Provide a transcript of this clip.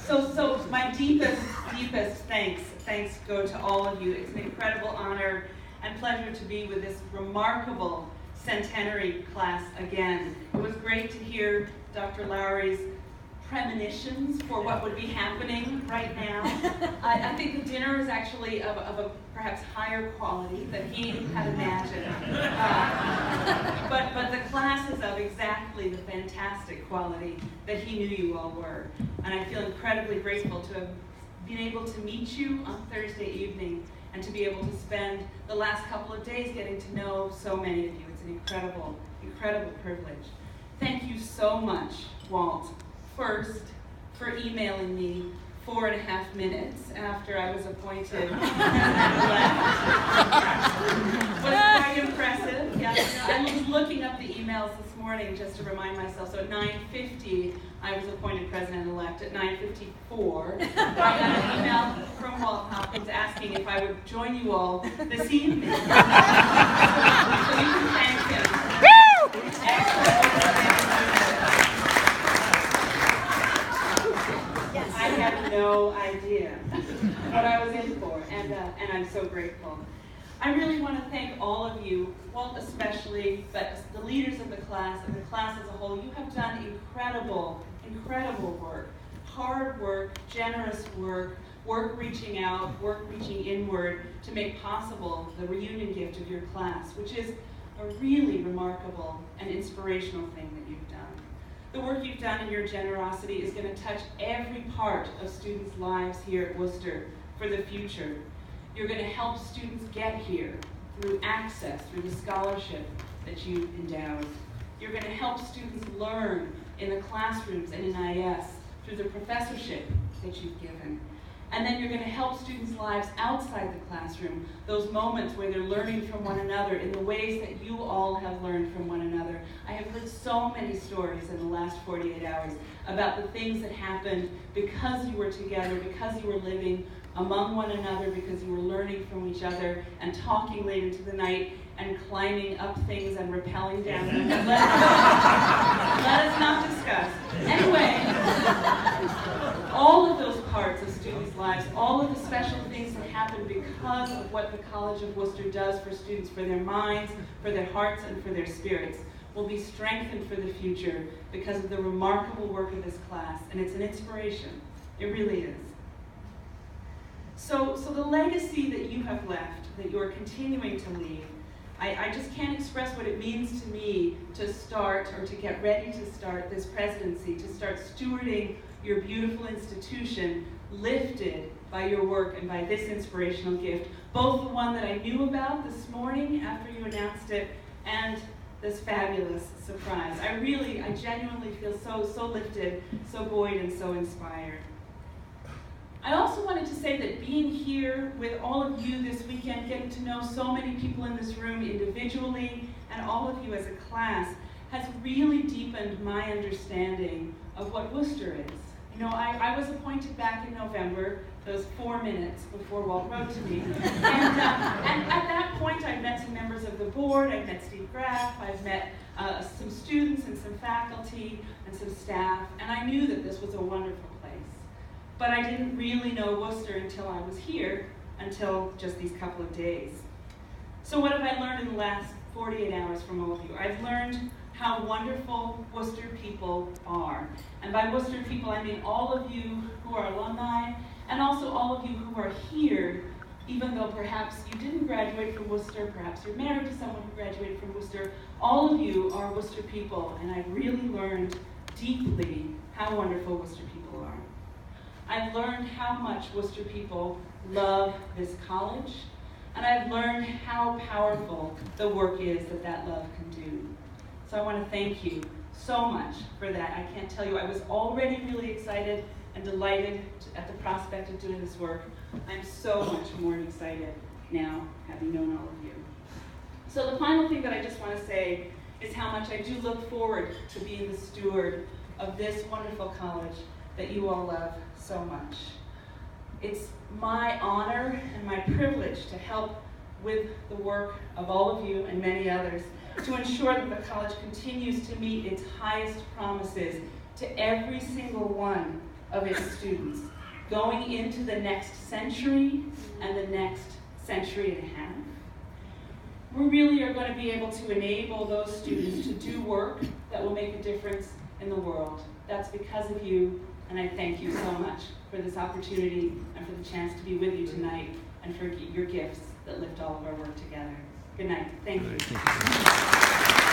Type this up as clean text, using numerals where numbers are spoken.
So my deepest thanks go to all of you. It's an incredible honor and pleasure to be with this remarkable centenary class again. It was great to hear Dr. Lowry's premonitions for what would be happening right now. I think the dinner is actually of a perhaps higher quality than he had imagined. But the class is of exactly the fantastic quality that he knew you all were. And I feel incredibly grateful to have been able to meet you on Thursday evening and to be able to spend the last couple of days getting to know so many of you. It's an incredible, incredible privilege. Thank you so much, Walt, first for emailing me 4.5 minutes after I was appointed and left. Was quite impressive. Yeah, I was looking up the emails this morning just to remind myself. So at 9:50, I was appointed president-elect. At 9:54, I got an email from Walt Hopkins asking if I would join you all this evening. So you can thank him. I had no idea what I was in for, and I'm so grateful. I really want to thank all of you, Walt especially, but the leaders of the class and the class as a whole. You have done incredible, incredible work. Hard work, generous work, work reaching out, work reaching inward to make possible the reunion gift of your class, which is a really remarkable and inspirational thing that you've done. The work you've done and your generosity is going to touch every part of students' lives here at Wooster for the future. You're going to help students get here through access, through the scholarship that you've endowed. You're going to help students learn in the classrooms and in IS through the professorship that you've given. And then you're going to help students' lives outside the classroom, those moments where they're learning from one another in the ways that you all have learned from one another. I have heard so many stories in the last 48 hours about the things that happened because you were together, because you were living among one another, because you were learning from each other and talking late into the night and climbing up things and rappelling down them. Let us not discuss. Anyway, all of those parts of students' lives, all of the special things that happen because of what the College of Wooster does for students, for their minds, for their hearts, and for their spirits, will be strengthened for the future because of the remarkable work of this class, and it's an inspiration. It really is. So the legacy that you have left, that you're continuing to leave, I just can't express what it means to me to start, or to get ready to start this presidency, to start stewarding your beautiful institution, lifted by your work and by this inspirational gift, both the one that I knew about this morning after you announced it, and this fabulous surprise. I genuinely feel so lifted, so buoyed, and so inspired. I also wanted to say that being here with all of you this weekend, getting to know so many people in this room individually, and all of you as a class, has really deepened my understanding of what Wooster is. You know, I was appointed back in November, those 4 minutes before Walt wrote to me. And at that point, I'd met some members of the board, I'd met Steve Graff, I'd met some students and some faculty and some staff, and I knew that this was a wonderful place. But I didn't really know Wooster until I was here, until just these couple of days. So what have I learned in the last 48 hours from all of you? I've learned how wonderful Wooster people are. And by Wooster people, I mean all of you who are alumni, and also all of you who are here, even though perhaps you didn't graduate from Wooster, perhaps you're married to someone who graduated from Wooster. All of you are Wooster people, and I've really learned deeply how wonderful Wooster people are. I've learned how much Wooster people love this college, and I've learned how powerful the work is that love can do. So I want to thank you so much for that. I can't tell you, I was already really excited and delighted at the prospect of doing this work. I'm so much more excited now, having known all of you. So the final thing that I just want to say is how much I do look forward to being the steward of this wonderful college that you all love so much. It's my honor and my privilege to help with the work of all of you and many others to ensure that the college continues to meet its highest promises to every single one of its students, going into the next century and the next century and a half. We really are going to be able to enable those students to do work that will make a difference in the world. That's because of you, and I thank you so much for this opportunity and for the chance to be with you tonight and for your gifts that lift all of our work together. Good night. Thank you.